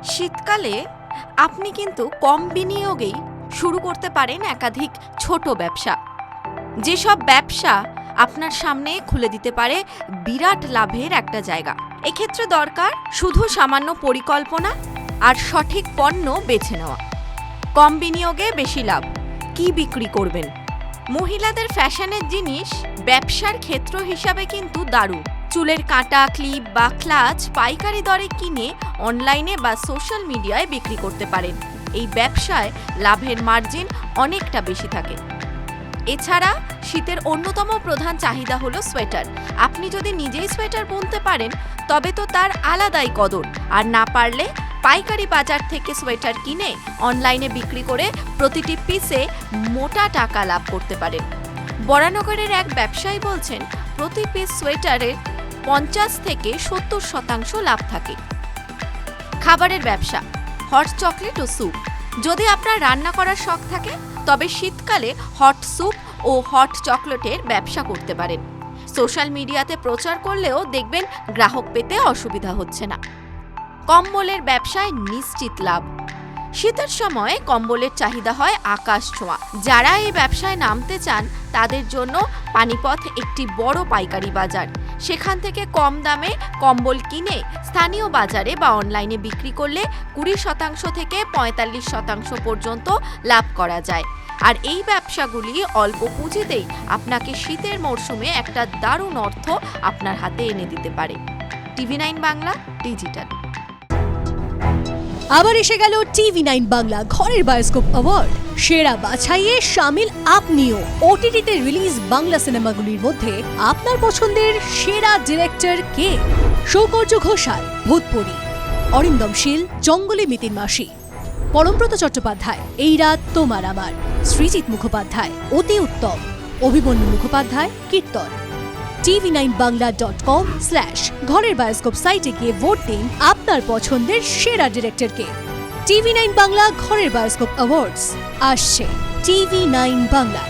শীতকালে আপনি কিন্তু কম বিনিয়োগেই শুরু করতে পারেন একাধিক ছোট ব্যবসা, যেসব ব্যবসা আপনার সামনে খুলে দিতে পারে বিরাট লাভের একটা জায়গা। এক্ষেত্রে দরকার শুধু সামান্য পরিকল্পনা আর সঠিক পণ্য বেছে নেওয়া। কম বিনিয়োগে বেশি লাভ। কি বিক্রি করবেন? মহিলাদের ফ্যাশনের জিনিস ব্যবসার ক্ষেত্র হিসাবে কিন্তু দারুণ। চুলের কাঁটা, ক্লিপ বা ক্লাচ পাইকারি দরে কিনে অনলাইনে বা সোশ্যাল মিডিয়ায় বিক্রি করতে পারেন। এই ব্যবসায় লাভের মার্জিন অনেকটা বেশি থাকে। এছাড়া শীতের অন্যতম প্রধান চাহিদা হলো সোয়েটার। আপনি যদি নিজেই সোয়েটার বুনতে পারেন তবে তো তার আলাদাই কদর। আর না পারলে পাইকারি বাজার থেকে সোয়েটার কিনে অনলাইনে বিক্রি করে প্রতিটি পিসে মোটা টাকা লাভ করতে পারেন। বরানগরের এক ব্যবসায়ী বলছেন, প্রতি পিস সোয়েটারে 50 থেকে 70% লাভ থাকে। খাবারের ব্যবসা, হট চকলেট ও স্যুপ। যদি আপনার রান্না করার শখ থাকে তবে শীতকালে হট স্যুপ ও হট চকলেটের ব্যবসা করতে পারেন। সোশ্যাল মিডিয়াতে প্রচার করলেও দেখবেন গ্রাহক পেতে অসুবিধা হচ্ছে না। কম্বলের ব্যবসায় নিশ্চিত লাভ। শীতের সময় কম্বলের চাহিদা হয় আকাশ ছোঁয়া। যারা এই ব্যবসায় নামতে চান তাদের জন্য পানিপথ একটি বড় পাইকারি বাজার। সেখান থেকে কম দামে কম্বল কিনে স্থানীয় বাজারে বা অনলাইনে বিক্রি করলে 20% থেকে 45% পর্যন্ত লাভ করা যায়। আর এই ব্যবসাগুলি অল্প পুঁজিতেই আপনাকে শীতের মরশুমে একটা দারুণ অর্থ আপনার হাতে এনে দিতে পারে। TV9 Bangla digital. আবার এসে গেল TV9 বাংলা ঘরের বায়োস্কোপ অ্যাওয়ার্ড। সেরা বাছাইয়ে শামিল আপনিও। OTT-তে রিলিজ বাংলা সিনেমাগুলির মধ্যে আপনার পছন্দের সেরা ডিরেক্টর কে? সৌকর্য ঘোষাল, ভূতপরি; অরিন্দম শীল, জঙ্গলে মিতির মাসি; পরমব্রত চট্টোপাধ্যায়, এই রাত তোমার আমার; সৃজিত মুখোপাধ্যায়, অতি উত্তম; অভিমন্যু মুখোপাধ্যায়, কীর্তন। tv9bangla.com/ ঘরের বায়োস্কোপ সাইটে গিয়ে ভোট দিন আপনার পছন্দের সেরা ডিরেক্টরকে। TV9 বাংলা ঘরের বায়োস্কোপ অ্যাওয়ার্ডস আসছে TV9 বাংলা।